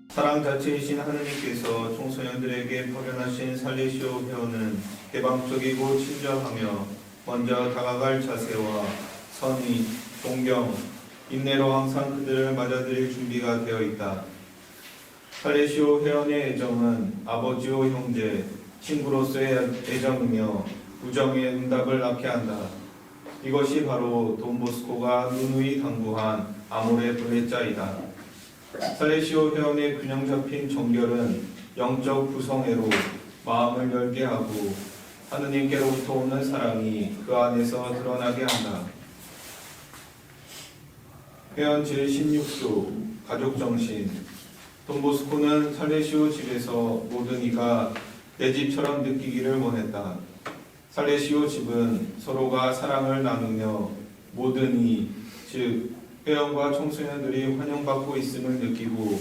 사랑 자체이신 하느님께서 청소년들에게 파견하신 살리시오 회원은 개방적이고 친절하며 먼저 다가갈 자세와 선의, 존경, 인내로 항상 그들을 맞아들일 준비가 되어 있다. 살리시오 회원의 애정은 아버지오 형제, 친구로서의 애정이며 우정의 응답을 낳게 한다. 이것이 바로 돈보스코가 누누이 당부한 아모레 블레자이다. 살레시오 회원의 균형 잡힌 정결은 영적 구성애로 마음을 열게 하고 하느님께로부터 오는 사랑이 그 안에서 드러나게 한다. 회원 제16조 가족정신. 돈보스코는 살레시오 집에서 모든 이가 내 집처럼 느끼기를 원했다. 살레시오 집은 서로가 사랑을 나누며 모든 이, 즉 회원과 청소년들이 환영받고 있음을 느끼고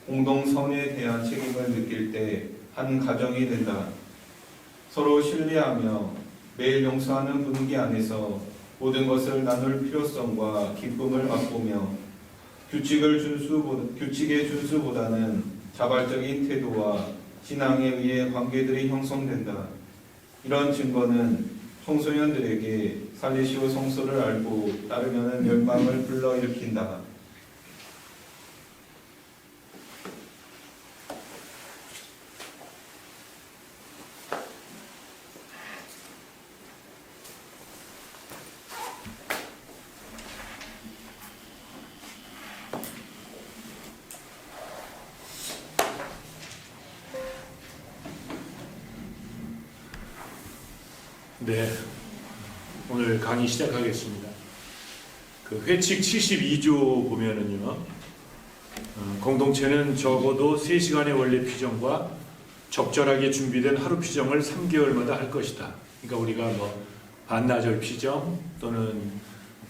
공동선에 대한 책임을 느낄 때 한 가정이 된다. 서로 신뢰하며 매일 용서하는 분위기 안에서 모든 것을 나눌 필요성과 기쁨을 맛보며 규칙의 준수보다는 자발적인 태도와 신앙에 의해 관계들이 형성된다. 이런 증거는 청소년들에게 살리시오 성서를 알고 따르면 멸망을 불러일으킨다. 네, 오늘 강의 시작하겠습니다. 그 회칙 72조 보면은요, 공동체는 적어도 3시간의 원래 피정과 적절하게 준비된 하루 피정을 3개월마다 할 것이다. 그러니까 우리가 뭐 반나절 피정 또는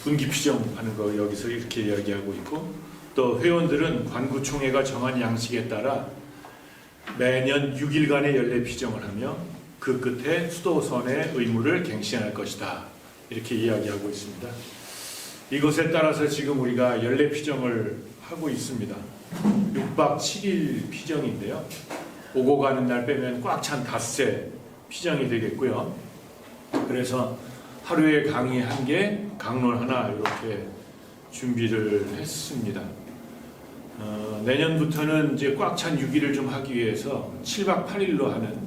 분기 피정 하는 거 여기서 이렇게 이야기하고 있고, 또 회원들은 관구총회가 정한 양식에 따라 매년 6일간의 연례 피정을 하며 그 끝에 수도선의 의무를 갱신할 것이다. 이렇게 이야기하고 있습니다. 이것에 따라서 지금 우리가 연례 피정을 하고 있습니다. 6박 7일 피정인데요. 오고 가는 날 빼면 꽉 찬 닷새 피정이 되겠고요. 그래서 하루에 강의 1개, 강론 하나 이렇게 준비를 했습니다. 내년부터는 이제 꽉 찬 6일을 좀 하기 위해서 7박 8일로 하는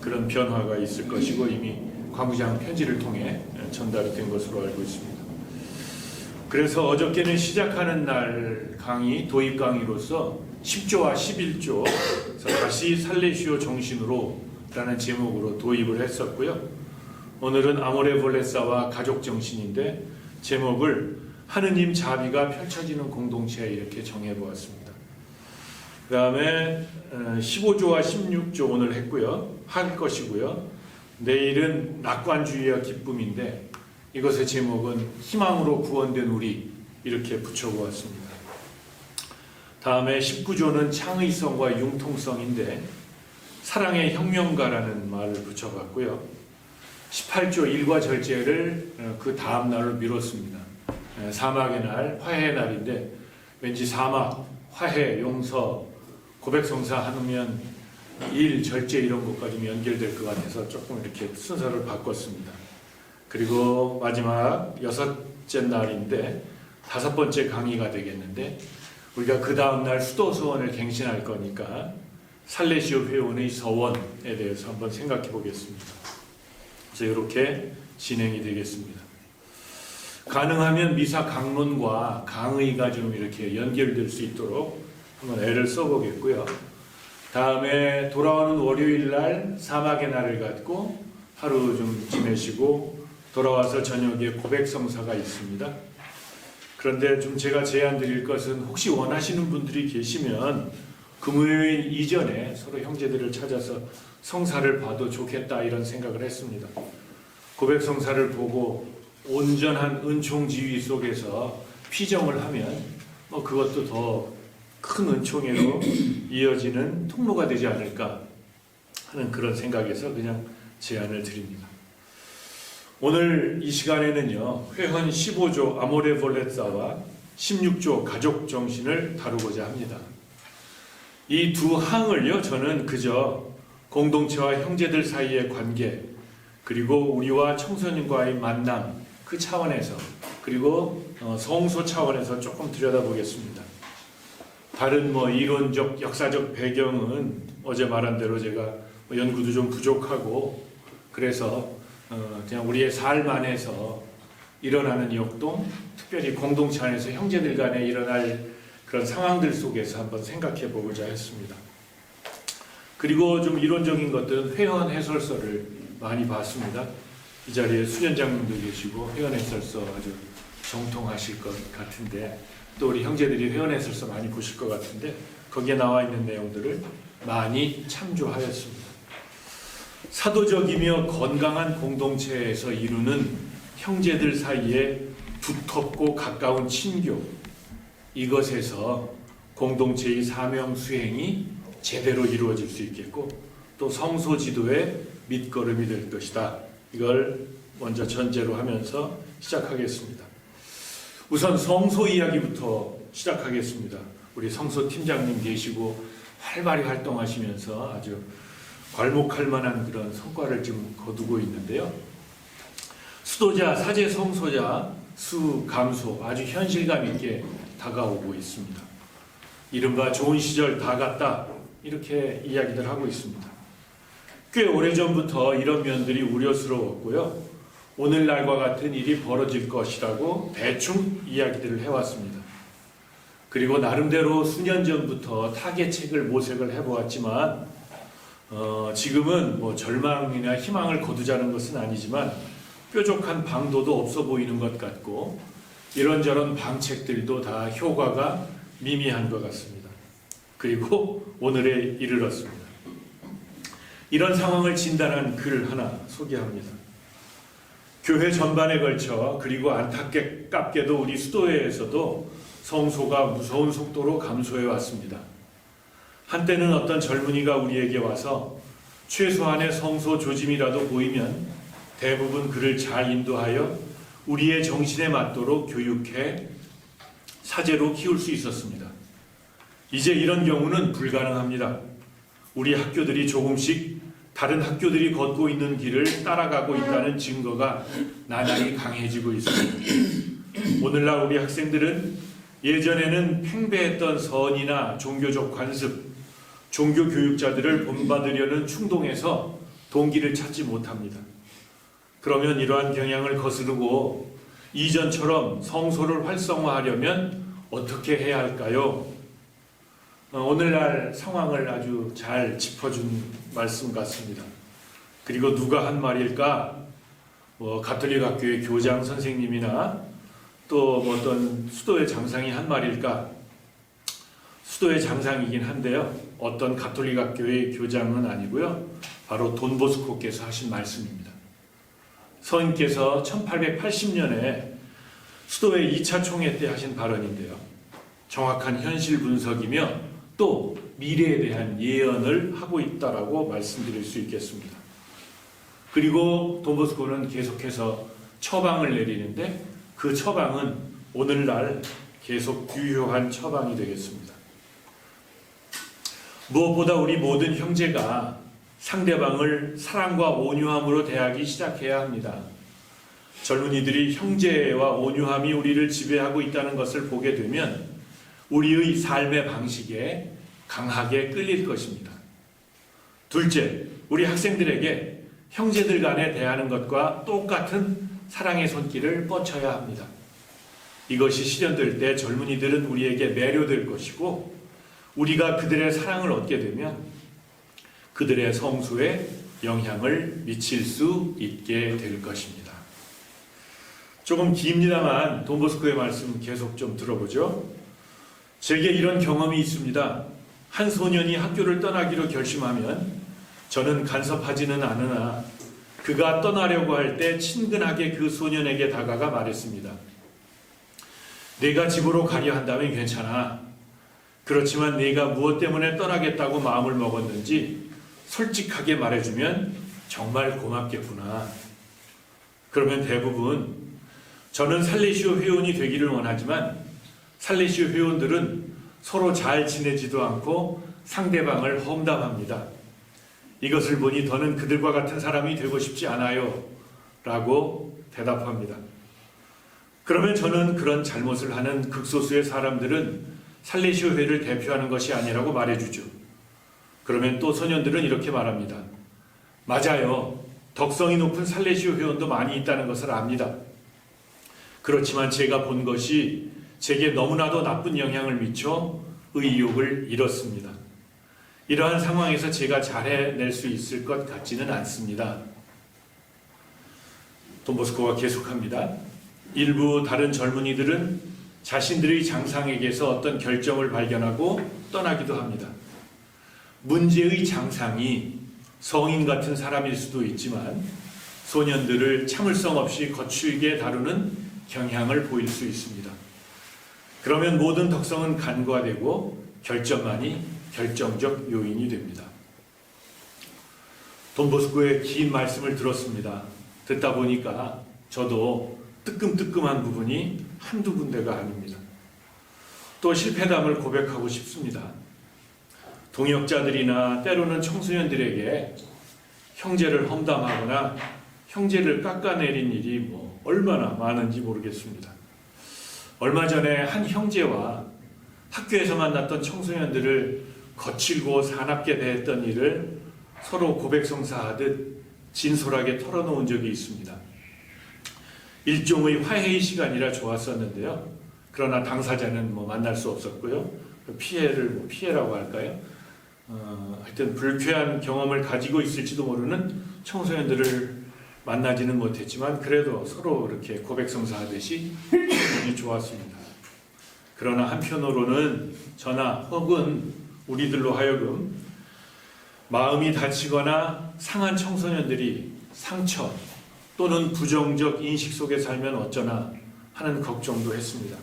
그런 변화가 있을 것이고 이미 관부장 편지를 통해 전달이 된 것으로 알고 있습니다. 그래서 어저께는 시작하는 날 강의, 도입 강의로서 10조와 11조 다시 살레시오 정신으로 라는 제목으로 도입을 했었고요. 오늘은 아모레 볼레사와 가족 정신인데 제목을 하느님 자비가 펼쳐지는 공동체 이렇게 정해보았습니다. 그 다음에 15조와 16조 오늘 했고요. 할 것이고요. 내일은 낙관주의와 기쁨인데 이것의 제목은 희망으로 구원된 우리 이렇게 붙여보았습니다. 다음에 19조는 창의성과 융통성인데 사랑의 혁명가라는 말을 붙여봤고요. 18조 일과 절제를 그 다음 날로 미뤘습니다. 사막의 날, 화해의 날인데 왠지 사막, 화해, 용서, 고백성사 하면 일, 절제 이런 것까지 연결될 것 같아서 조금 이렇게 순서를 바꿨습니다. 그리고 마지막 6째 날인데 5번째 강의가 되겠는데 우리가 그 다음 날 수도 서원을 갱신할 거니까 살레시오 회원의 서원에 대해서 한번 생각해 보겠습니다. 그래서 이렇게 진행이 되겠습니다. 가능하면 미사 강론과 강의가 좀 이렇게 연결될 수 있도록 한번 애를 써보겠고요. 다음에 돌아오는 월요일 날 사막의 날을 갖고 하루 좀 지내시고 돌아와서 저녁에 고백성사가 있습니다. 그런데 좀 제가 제안 드릴 것은 혹시 원하시는 분들이 계시면 금요일 이전에 서로 형제들을 찾아서 성사를 봐도 좋겠다 이런 생각을 했습니다. 고백성사를 보고 온전한 은총지휘 속에서 피정을 하면 그것도 더 큰 은총으로 이어지는 통로가 되지 않을까 하는 그런 생각에서 그냥 제안을 드립니다. 오늘 이 시간에는요, 회헌 15조 아모레 볼레사와 16조 가족 정신을 다루고자 합니다. 이 두 항을요, 저는 그저 공동체와 형제들 사이의 관계, 그리고 우리와 청소년과의 만남, 그 차원에서, 그리고 성소 차원에서 조금 들여다보겠습니다. 다른 이론적, 역사적 배경은 어제 말한 대로 제가 연구도 좀 부족하고, 그래서 그냥 우리의 삶 안에서 일어나는 역동, 특별히 공동체 안에서 형제들 간에 일어날 그런 상황들 속에서 한번 생각해 보고자 했습니다. 그리고 좀 이론적인 것들은 회원 해설서를 많이 봤습니다. 이 자리에 수련장님도 계시고 회원 해설서 아주 정통하실 것 같은데, 또 우리 형제들이 회원 해설서 많이 보실 것 같은데, 거기에 나와 있는 내용들을 많이 참조하였습니다. 사도적이며 건강한 공동체에서 이루는 형제들 사이에 두텁고 가까운 친교, 이것에서 공동체의 사명 수행이 제대로 이루어질 수 있겠고, 또 성소 지도의 밑거름이 될 것이다. 이걸 먼저 전제로 하면서 시작하겠습니다. 우선 성소 이야기부터 시작하겠습니다. 우리 성소 팀장님 계시고 활발히 활동하시면서 아주 괄목할 만한 그런 성과를 지금 거두고 있는데요. 수도자, 사제 성소자 수 감소, 아주 현실감 있게 다가오고 있습니다. 이른바 좋은 시절 다 갔다, 이렇게 이야기들 하고 있습니다. 꽤 오래전부터 이런 면들이 우려스러웠고요. 오늘날과 같은 일이 벌어질 것이라고 대충 이야기들을 해왔습니다. 그리고 나름대로 수년 전부터 타개책을 모색을 해보았지만 지금은 절망이나 희망을 거두자는 것은 아니지만 뾰족한 방도도 없어 보이는 것 같고, 이런저런 방책들도 다 효과가 미미한 것 같습니다. 그리고 오늘에 이르렀습니다. 이런 상황을 진단한 글 하나 소개합니다. 교회 전반에 걸쳐, 그리고 안타깝게도 우리 수도회에서도 성소가 무서운 속도로 감소해 왔습니다. 한때는 어떤 젊은이가 우리에게 와서 최소한의 성소 조짐이라도 보이면 대부분 그를 잘 인도하여 우리의 정신에 맞도록 교육해 사제로 키울 수 있었습니다. 이제 이런 경우는 불가능합니다. 우리 학교들이 조금씩 다른 학교들이 걷고 있는 길을 따라가고 있다는 증거가 나날이 강해지고 있습니다. 오늘날 우리 학생들은 예전에는 팽배했던 선이나 종교적 관습, 종교 교육자들을 본받으려는 충동에서 동기를 찾지 못합니다. 그러면 이러한 경향을 거스르고 이전처럼 성소를 활성화하려면 어떻게 해야 할까요? 오늘날 상황을 아주 잘 짚어준 말씀 같습니다. 그리고 누가 한 말일까? 가톨릭 학교의 교장 선생님이나 또 어떤 수도의 장상이 한 말일까? 수도의 장상이긴 한데요, 어떤 가톨릭 학교의 교장은 아니고요, 바로 돈보스코께서 하신 말씀입니다. 성인께서 1880년에 수도의 2차 총회 때 하신 발언인데요, 정확한 현실 분석이며 또 미래에 대한 예언을 하고 있다라고 말씀드릴 수 있겠습니다. 그리고 돈보스코는 계속해서 처방을 내리는데, 그 처방은 오늘날 계속 유효한 처방이 되겠습니다. 무엇보다 우리 모든 형제가 상대방을 사랑과 온유함으로 대하기 시작해야 합니다. 젊은이들이 형제와 온유함이 우리를 지배하고 있다는 것을 보게 되면 우리의 삶의 방식에 강하게 끌릴 것입니다. 둘째, 우리 학생들에게 형제들 간에 대하는 것과 똑같은 사랑의 손길을 뻗쳐야 합니다. 이것이 실현될 때 젊은이들은 우리에게 매료될 것이고, 우리가 그들의 사랑을 얻게 되면 그들의 성소에 영향을 미칠 수 있게 될 것입니다. 조금 깁니다만 돈보스코의 말씀 계속 좀 들어보죠. 제게 이런 경험이 있습니다. 한 소년이 학교를 떠나기로 결심하면 저는 간섭하지는 않으나 그가 떠나려고 할 때 친근하게 그 소년에게 다가가 말했습니다. 내가 집으로 가려 한다면 괜찮아. 그렇지만 네가 무엇 때문에 떠나겠다고 마음을 먹었는지 솔직하게 말해주면 정말 고맙겠구나. 그러면 대부분 저는 살레시오 회원이 되기를 원하지만 살레시오 회원들은 서로 잘 지내지도 않고 상대방을 험담합니다. 이것을 보니 더는 그들과 같은 사람이 되고 싶지 않아요 라고 대답합니다. 그러면 저는 그런 잘못을 하는 극소수의 사람들은 살레시오회를 대표하는 것이 아니라고 말해주죠. 그러면 또 소년들은 이렇게 말합니다. 맞아요. 덕성이 높은 살레시오 회원도 많이 있다는 것을 압니다. 그렇지만 제가 본 것이 제게 너무나도 나쁜 영향을 미쳐 의욕을 잃었습니다. 이러한 상황에서 제가 잘 해낼 수 있을 것 같지는 않습니다. 돈보스코가 계속합니다. 일부 다른 젊은이들은 자신들의 장상에게서 어떤 결점을 발견하고 떠나기도 합니다. 문제의 장상이 성인 같은 사람일 수도 있지만 소년들을 참을성 없이 거칠게 다루는 경향을 보일 수 있습니다. 그러면 모든 덕성은 간과되고 결점만이 결정적 요인이 됩니다. 돈보스코의 긴 말씀을 들었습니다. 듣다 보니까 저도 뜨끔뜨끔한 부분이 한두 군데가 아닙니다. 또 실패담을 고백하고 싶습니다. 동역자들이나 때로는 청소년들에게 형제를 험담하거나 형제를 깎아내린 일이 얼마나 많은지 모르겠습니다. 얼마 전에 한 형제와 학교에서 만났던 청소년들을 거칠고 사납게 대했던 일을 서로 고백성사하듯 진솔하게 털어놓은 적이 있습니다. 일종의 화해의 시간이라 좋았었는데요. 그러나 당사자는 만날 수 없었고요. 피해를 피해라고 할까요? 하여튼 불쾌한 경험을 가지고 있을지도 모르는 청소년들을 만나지는 못했지만 그래도 서로 이렇게 고백성사하듯이 기분이 좋았습니다. 그러나 한편으로는 저나 혹은 우리들로 하여금 마음이 다치거나 상한 청소년들이 상처 또는 부정적 인식 속에 살면 어쩌나 하는 걱정도 했습니다.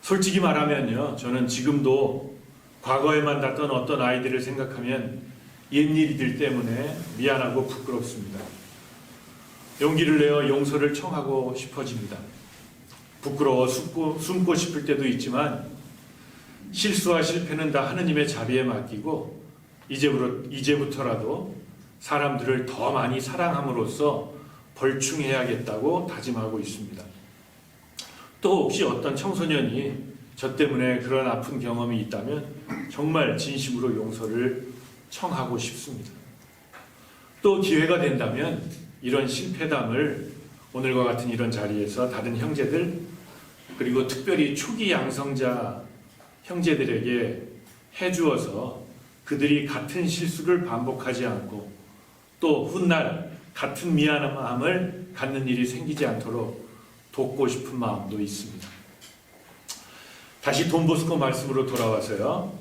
솔직히 말하면요, 저는 지금도 과거에 만났던 어떤 아이들을 생각하면 옛일들 때문에 미안하고 부끄럽습니다. 용기를 내어 용서를 청하고 싶어집니다. 부끄러워 숨고 싶을 때도 있지만 실수와 실패는 다 하느님의 자비에 맡기고 이제부터라도 사람들을 더 많이 사랑함으로써 벌충해야겠다고 다짐하고 있습니다. 또 혹시 어떤 청소년이 저 때문에 그런 아픈 경험이 있다면 정말 진심으로 용서를 청하고 싶습니다. 또 기회가 된다면 이런 실패담을 오늘과 같은 이런 자리에서 다른 형제들 그리고 특별히 초기 양성자 형제들에게 해주어서 그들이 같은 실수를 반복하지 않고 또 훗날 같은 미안한 마음을 갖는 일이 생기지 않도록 돕고 싶은 마음도 있습니다. 다시 돈보스코 말씀으로 돌아와서요.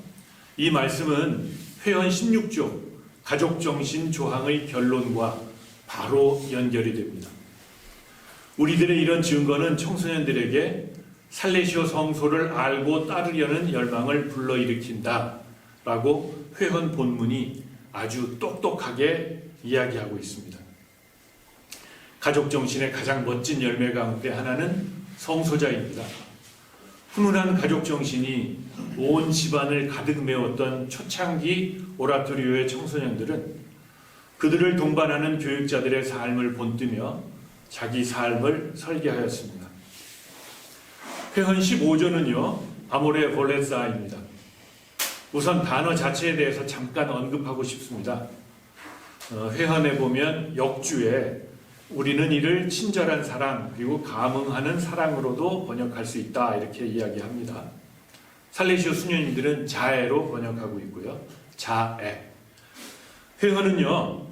이 말씀은 회원 16조 가족정신 조항의 결론과 바로 연결이 됩니다. 우리들의 이런 증거는 청소년들에게 살레시오 성소를 알고 따르려는 열망을 불러일으킨다 라고 회원 본문이 아주 똑똑하게 이야기하고 있습니다. 가족정신의 가장 멋진 열매 가운데 하나는 성소자입니다. 훈훈한 가족정신이 온 집안을 가득 메웠던 초창기 오라토리오의 청소년들은 그들을 동반하는 교육자들의 삶을 본뜨며 자기 삶을 설계하였습니다. 회원 15조는요, 아모레 볼레사입니다. 우선 단어 자체에 대해서 잠깐 언급하고 싶습니다. 회원에 보면 역주에 우리는 이를 친절한 사랑 그리고 감응하는 사랑으로도 번역할 수 있다 이렇게 이야기합니다. 살레시오 수녀님들은 자애로 번역하고 있고요. 자애. 회원은요,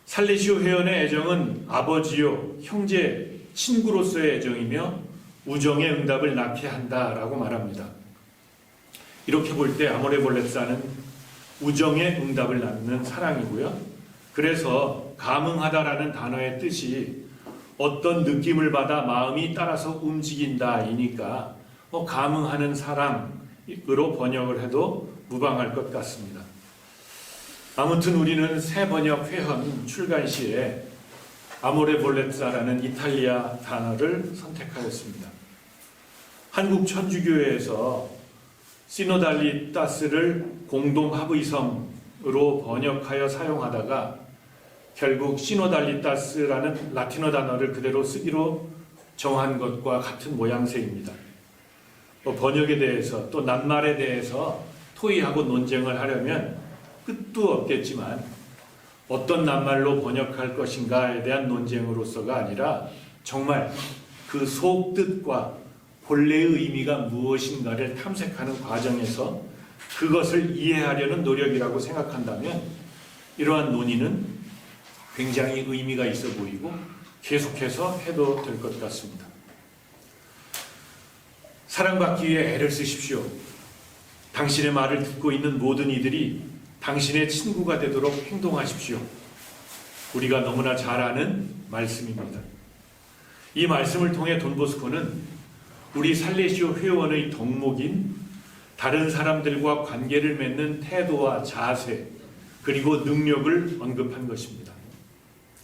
살레시오 회원의 애정은 아버지요, 형제, 친구로서의 애정이며 우정의 응답을 낳게 한다라고 말합니다. 이렇게 볼 때 아모레볼레사는 우정의 응답을 낳는 사랑이고요. 그래서 감응하다라는 단어의 뜻이 어떤 느낌을 받아 마음이 따라서 움직인다이니까 감응하는 사랑으로 번역을 해도 무방할 것 같습니다. 아무튼 우리는 새 번역 회원 출간 시에 아모레볼레사라는 이탈리아 단어를 선택하였습니다. 한국 천주교회에서 시노달리타스를 공동합의성으로 번역하여 사용하다가 결국 시노달리타스라는 라틴어 단어를 그대로 쓰기로 정한 것과 같은 모양새입니다. 번역에 대해서 또 낱말에 대해서 토의하고 논쟁을 하려면 끝도 없겠지만 어떤 낱말로 번역할 것인가에 대한 논쟁으로서가 아니라 정말 그 속뜻과 본래의 의미가 무엇인가를 탐색하는 과정에서 그것을 이해하려는 노력이라고 생각한다면 이러한 논의는 굉장히 의미가 있어 보이고 계속해서 해도 될 것 같습니다. 사랑받기 위해 애를 쓰십시오. 당신의 말을 듣고 있는 모든 이들이 당신의 친구가 되도록 행동하십시오. 우리가 너무나 잘 아는 말씀입니다. 이 말씀을 통해 돈보스코는 우리 살레시오 회원의 덕목인 다른 사람들과 관계를 맺는 태도와 자세 그리고 능력을 언급한 것입니다.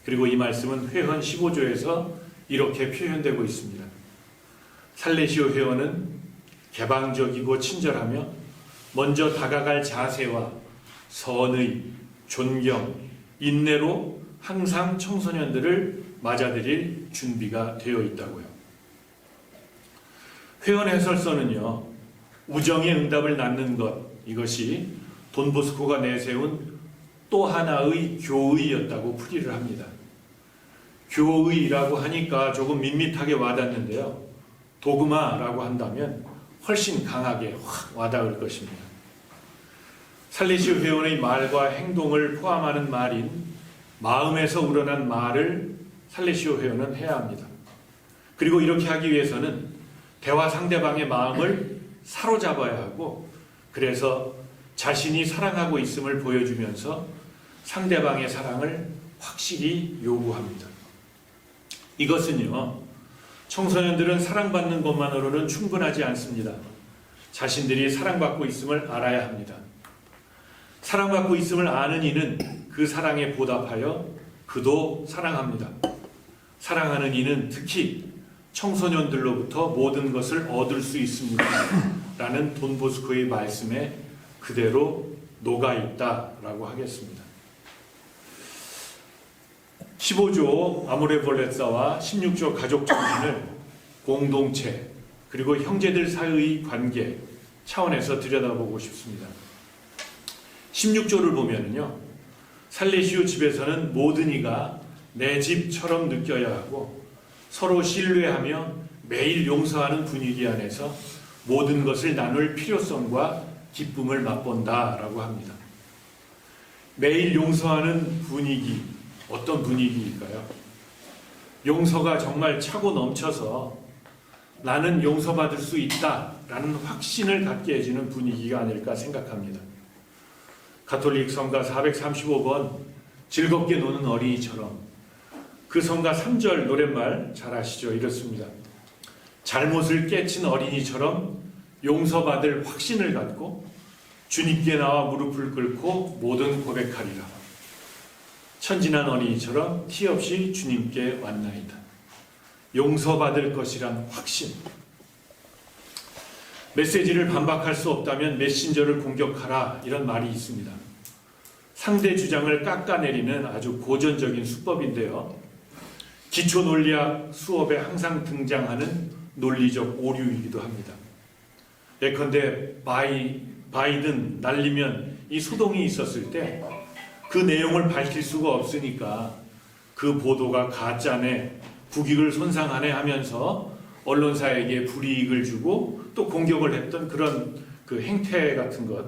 그리고 이 말씀은 회원 15조에서 이렇게 표현되고 있습니다. 살레시오 회원은 개방적이고 친절하며 먼저 다가갈 자세와 선의, 존경, 인내로 항상 청소년들을 맞아들일 준비가 되어 있다고요. 회원 해설서는요, 우정의 응답을 낳는 것, 이것이 돈보스코가 내세운 또 하나의 교의였다고 풀이를 합니다. 교의라고 하니까 조금 밋밋하게 와닿는데요. 도그마라고 한다면 훨씬 강하게 확 와닿을 것입니다. 살레시오 회원의 말과 행동을 포함하는 말인 마음에서 우러난 말을 살레시오 회원은 해야 합니다. 그리고 이렇게 하기 위해서는 대화 상대방의 마음을 사로잡아야 하고 그래서 자신이 사랑하고 있음을 보여주면서 상대방의 사랑을 확실히 요구합니다. 이것은요, 청소년들은 사랑받는 것만으로는 충분하지 않습니다. 자신들이 사랑받고 있음을 알아야 합니다. 사랑받고 있음을 아는 이는 그 사랑에 보답하여 그도 사랑합니다. 사랑하는 이는 특히 청소년들로부터 모든 것을 얻을 수 있습니다. 라는 돈보스코의 말씀에 그대로 녹아있다라고 하겠습니다. 15조 아모레볼레사와 16조 가족 정신을 공동체 그리고 형제들 사이의 관계 차원에서 들여다보고 싶습니다. 16조를 보면요, 살레시오 집에서는 모든 이가 내 집처럼 느껴야 하고 서로 신뢰하며 매일 용서하는 분위기 안에서 모든 것을 나눌 필요성과 기쁨을 맛본다라고 합니다. 매일 용서하는 분위기, 어떤 분위기일까요? 용서가 정말 차고 넘쳐서 나는 용서받을 수 있다라는 확신을 갖게 해주는 분위기가 아닐까 생각합니다. 가톨릭 성가 435번 즐겁게 노는 어린이처럼 그 성가 3절 노랫말 잘 아시죠? 이렇습니다. 잘못을 깨친 어린이처럼 용서받을 확신을 갖고 주님께 나와 무릎을 꿇고 모든 고백하리라. 천진한 어린이처럼 티 없이 주님께 왔나이다. 용서받을 것이란 확신. 메시지를 반박할 수 없다면 메신저를 공격하라, 이런 말이 있습니다. 상대 주장을 깎아내리는 아주 고전적인 수법인데요, 기초 논리학 수업에 항상 등장하는 논리적 오류이기도 합니다. 예컨대 바이든 날리면 이 소동이 있었을 때 그 내용을 밝힐 수가 없으니까 그 보도가 가짜네, 국익을 손상하네 하면서 언론사에게 불이익을 주고 또 공격을 했던 그런 그 행태 같은 것,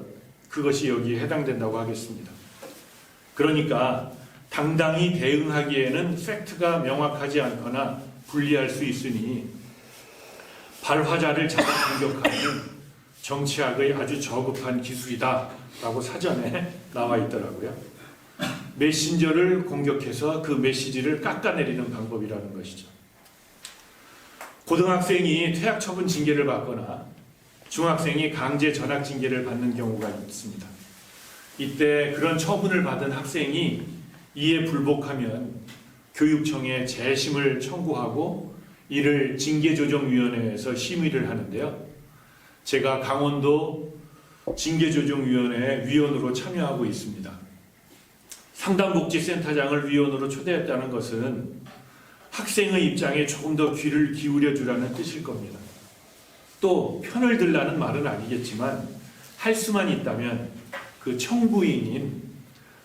그것이 여기에 해당된다고 하겠습니다. 그러니까 당당히 대응하기에는 팩트가 명확하지 않거나 불리할 수 있으니 발화자를 잡아 공격하는 정치학의 아주 저급한 기술이다 라고 사전에 나와 있더라고요. 메신저를 공격해서 그 메시지를 깎아내리는 방법이라는 것이죠. 고등학생이 퇴학 처분 징계를 받거나 중학생이 강제 전학 징계를 받는 경우가 있습니다. 이때 그런 처분을 받은 학생이 이에 불복하면 교육청에 재심을 청구하고 이를 징계조정위원회에서 심의를 하는데요. 제가 강원도 징계조정위원회 위원으로 참여하고 있습니다. 상담복지센터장을 위원으로 초대했다는 것은 학생의 입장에 조금 더 귀를 기울여 주라는 뜻일 겁니다. 또 편을 들라는 말은 아니겠지만 할 수만 있다면 그 청구인인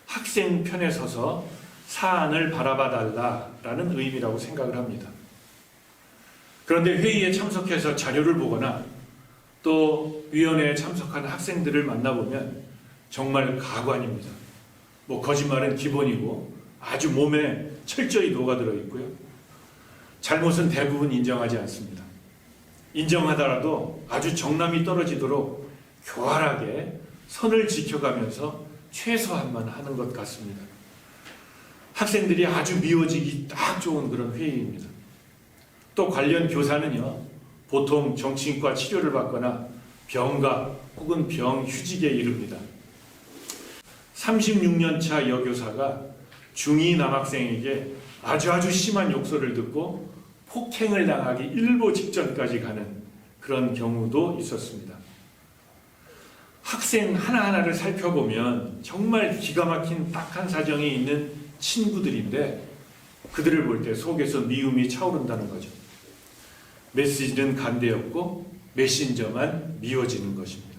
학생 편에 서서 사안을 바라봐 달라라는 의미라고 생각을 합니다. 그런데 회의에 참석해서 자료를 보거나 또 위원회에 참석한 학생들을 만나보면 정말 가관입니다. 거짓말은 기본이고 아주 몸에 철저히 녹아들어 있고요. 잘못은 대부분 인정하지 않습니다. 인정하더라도 아주 정남이 떨어지도록 교활하게 선을 지켜가면서 최소한만 하는 것 같습니다. 학생들이 아주 미워지기 딱 좋은 그런 회의입니다. 또 관련 교사는요, 보통 정신과 치료를 받거나 병가 혹은 병휴직에 이릅니다. 36년차 여교사가 중2 남학생에게 아주 심한 욕설을 듣고 폭행을 당하기 일보 직전까지 가는 그런 경우도 있었습니다. 학생 하나하나를 살펴보면 정말 기가 막힌 딱한 사정이 있는 친구들인데 그들을 볼 때 속에서 미움이 차오른다는 거죠. 메시지는 간대였고 메신저만 미워지는 것입니다.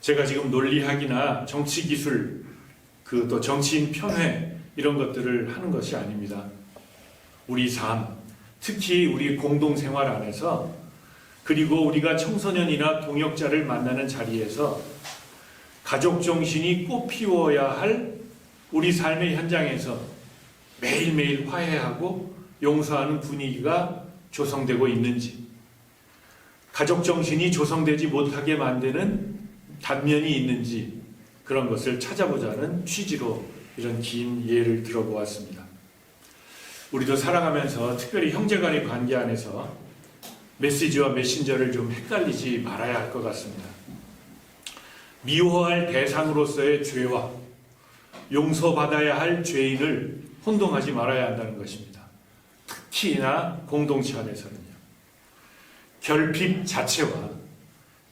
제가 지금 논리학이나 정치기술, 또 정치인 편회 이런 것들을 하는 것이 아닙니다. 우리 삶, 특히 우리 공동생활 안에서 그리고 우리가 청소년이나 동역자를 만나는 자리에서 가족 정신이 꽃피워야 할 우리 삶의 현장에서 매일매일 화해하고 용서하는 분위기가 조성되고 있는지, 가족 정신이 조성되지 못하게 만드는 단면이 있는지 그런 것을 찾아보자는 취지로 이런 긴 예를 들어보았습니다. 우리도 살아가면서 특별히 형제간의 관계 안에서 메시지와 메신저를 좀 헷갈리지 말아야 할 것 같습니다. 미워할 대상으로서의 죄와 용서받아야 할 죄인을 혼동하지 말아야 한다는 것입니다. 특히나 공동체 안에서는요. 결핍 자체와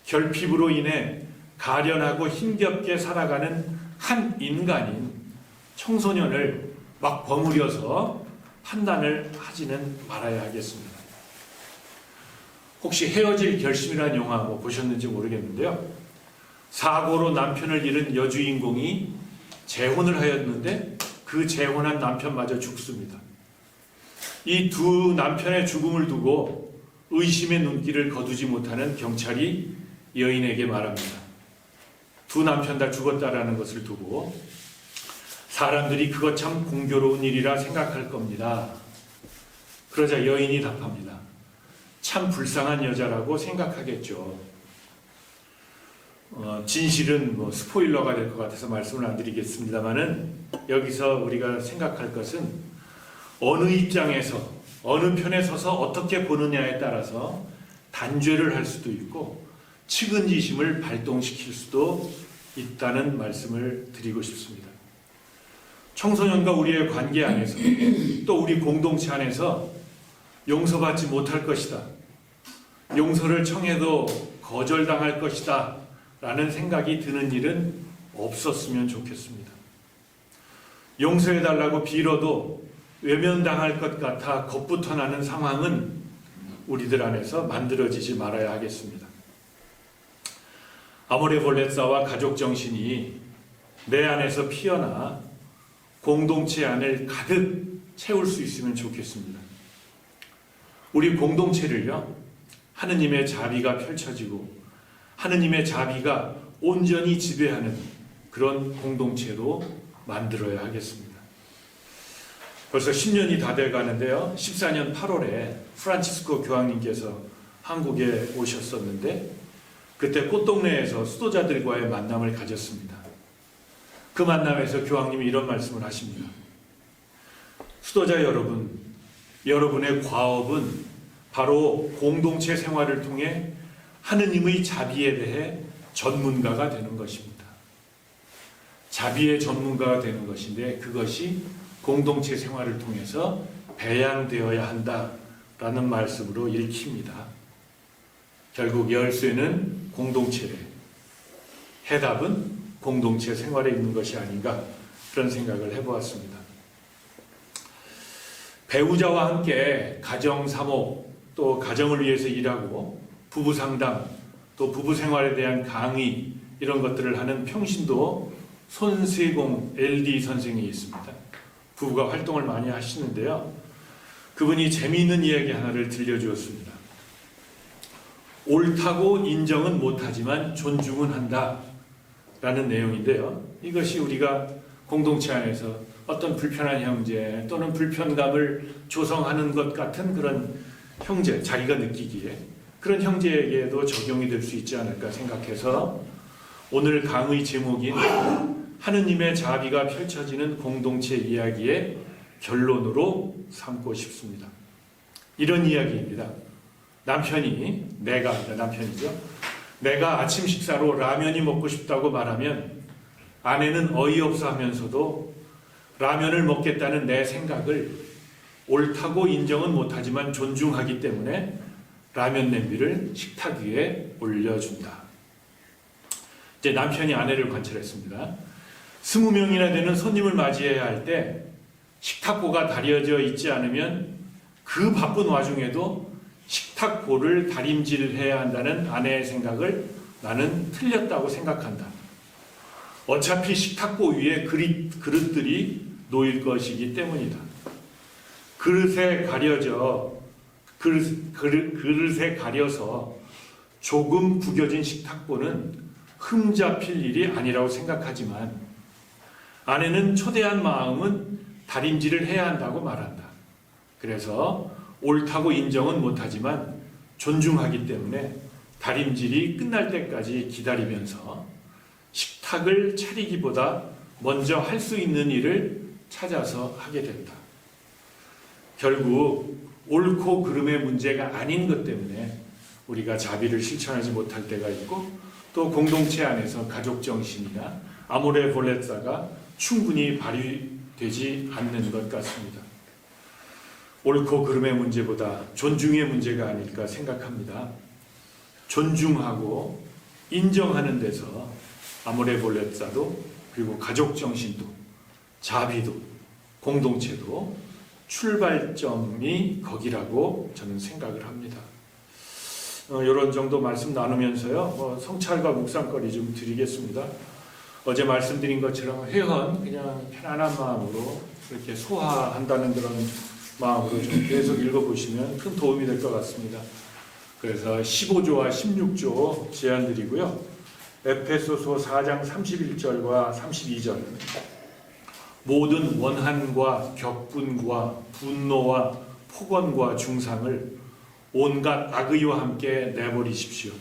결핍으로 인해 가련하고 힘겹게 살아가는 한 인간인 청소년을 막 버무려서 판단을 하지는 말아야 하겠습니다. 혹시 헤어질 결심이라는 영화 보셨는지 모르겠는데요. 사고로 남편을 잃은 여주인공이 재혼을 하였는데 그 재혼한 남편마저 죽습니다. 이 두 남편의 죽음을 두고 의심의 눈길을 거두지 못하는 경찰이 여인에게 말합니다. 두 남편 다 죽었다라는 것을 두고 사람들이 그것 참 공교로운 일이라 생각할 겁니다. 그러자 여인이 답합니다. 참 불쌍한 여자라고 생각하겠죠. 진실은 스포일러가 될 것 같아서 말씀을 안 드리겠습니다만은 여기서 우리가 생각할 것은 어느 입장에서 어느 편에 서서 어떻게 보느냐에 따라서 단죄를 할 수도 있고 측은지심을 발동시킬 수도 있다는 말씀을 드리고 싶습니다. 청소년과 우리의 관계 안에서 또 우리 공동체 안에서 용서받지 못할 것이다. 용서를 청해도 거절당할 것이다. 라는 생각이 드는 일은 없었으면 좋겠습니다. 용서해달라고 빌어도 외면당할 것 같아 겁부터 나는 상황은 우리들 안에서 만들어지지 말아야 하겠습니다. 아모레볼레사와 가족정신이 내 안에서 피어나 공동체 안을 가득 채울 수 있으면 좋겠습니다. 우리 공동체를요, 하느님의 자비가 펼쳐지고 하느님의 자비가 온전히 지배하는 그런 공동체로 만들어야 하겠습니다. 벌써 10년이 다 돼가는데요. 14년 8월에 프란치스코 교황님께서 한국에 오셨었는데 그때 꽃동네에서 수도자들과의 만남을 가졌습니다. 그 만남에서 교황님이 이런 말씀을 하십니다. 수도자 여러분, 여러분의 과업은 바로 공동체 생활을 통해 하느님의 자비에 대해 전문가가 되는 것입니다. 자비의 전문가가 되는 것인데 그것이 공동체 생활을 통해서 배양되어야 한다라는 말씀으로 읽힙니다. 결국 열쇠는 공동체에 해답은 공동체 생활에 있는 것이 아닌가 그런 생각을 해보았습니다. 배우자와 함께 가정 사목 또 가정을 위해서 일하고 부부 상담 또 부부 생활에 대한 강의 이런 것들을 하는 평신도 손세공 LD 선생이 있습니다. 부부가 활동을 많이 하시는데요. 그분이 재미있는 이야기 하나를 들려주었습니다. 옳다고 인정은 못하지만 존중은 한다 라는 내용인데요. 이것이 우리가 공동체 안에서 어떤 불편한 형제 또는 불편감을 조성하는 것 같은 그런 형제, 자기가 느끼기에 그런 형제에게도 적용이 될 수 있지 않을까 생각해서 오늘 강의 제목인 하느님의 자비가 펼쳐지는 공동체 이야기의 결론으로 삼고 싶습니다. 이런 이야기입니다. 남편이죠. 내가 아침 식사로 라면이 먹고 싶다고 말하면 아내는 어이없어 하면서도 라면을 먹겠다는 내 생각을 옳다고 인정은 못하지만 존중하기 때문에 라면 냄비를 식탁 위에 올려준다. 이제 남편이 아내를 관찰했습니다. 20명이나 되는 손님을 맞이해야 할 때 식탁고가 다려져 있지 않으면 그 바쁜 와중에도 식탁고를 다림질해야 한다는 아내의 생각을 나는 틀렸다고 생각한다. 어차피 식탁고 위에 그릇들이 놓일 것이기 때문이다. 그릇에 가려서 조금 구겨진 식탁고는 흠잡힐 일이 아니라고 생각하지만 아내는 초대한 마음은 다림질을 해야 한다고 말한다. 그래서 옳다고 인정은 못하지만 존중하기 때문에 다림질이 끝날 때까지 기다리면서 식탁을 차리기보다 먼저 할 수 있는 일을 찾아서 하게 된다. 결국 옳고 그름의 문제가 아닌 것 때문에 우리가 자비를 실천하지 못할 때가 있고 또 공동체 안에서 가족 정신이나 아모레 볼레사가 충분히 발휘되지 않는 것 같습니다. 옳고 그름의 문제보다 존중의 문제가 아닐까 생각합니다. 존중하고 인정하는 데서 아모레 볼레사도 그리고 가족 정신도 자비도 공동체도 출발점이 거기라고 저는 생각을 합니다. 이런 정도 말씀 나누면서요. 성찰과 묵상거리 좀 드리겠습니다. 어제 말씀드린 것처럼 회원 그냥 편안한 마음으로 이렇게 소화한다는 그런 마음으로 좀 계속 읽어보시면 큰 도움이 될 것 같습니다. 그래서 15조와 16조 제안드리고요. 에페소서 4장 31절과 32절 모든 원한과 격분과 분노와 폭언과 중상을 온갖 악의와 함께 내버리십시오.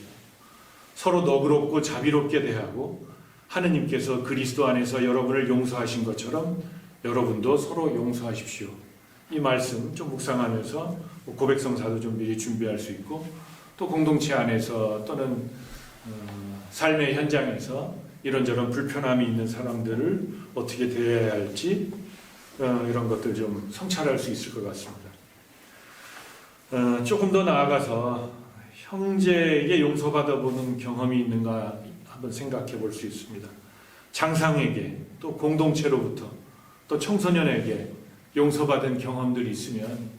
서로 너그럽고 자비롭게 대하고 하느님께서 그리스도 안에서 여러분을 용서하신 것처럼 여러분도 서로 용서하십시오. 이 말씀 좀 묵상하면서 고백성사도 좀 미리 준비할 수 있고 또 공동체 안에서 또는 삶의 현장에서 이런저런 불편함이 있는 사람들을 어떻게 대해야 할지 이런 것들 좀 성찰할 수 있을 것 같습니다. 조금 더 나아가서 형제에게 용서받아 보는 경험이 있는가 한번 생각해 볼 수 있습니다. 장상에게 또 공동체로부터 또 청소년에게 용서받은 경험들이 있으면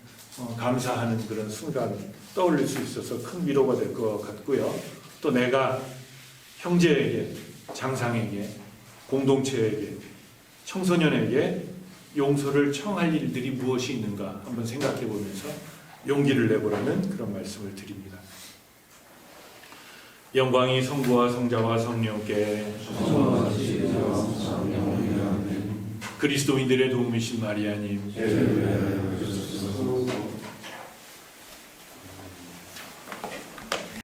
감사하는 그런 순간 떠올릴 수 있어서 큰 위로가 될 것 같고요. 또 내가 형제에게, 장상에게, 공동체에게, 청소년에게 용서를 청할 일들이 무엇이 있는가 한번 생각해 보면서 용기를 내보라는 그런 말씀을 드립니다. 영광이 성부와 성자와 성령께 그리스도인들의 도움이신 마리아님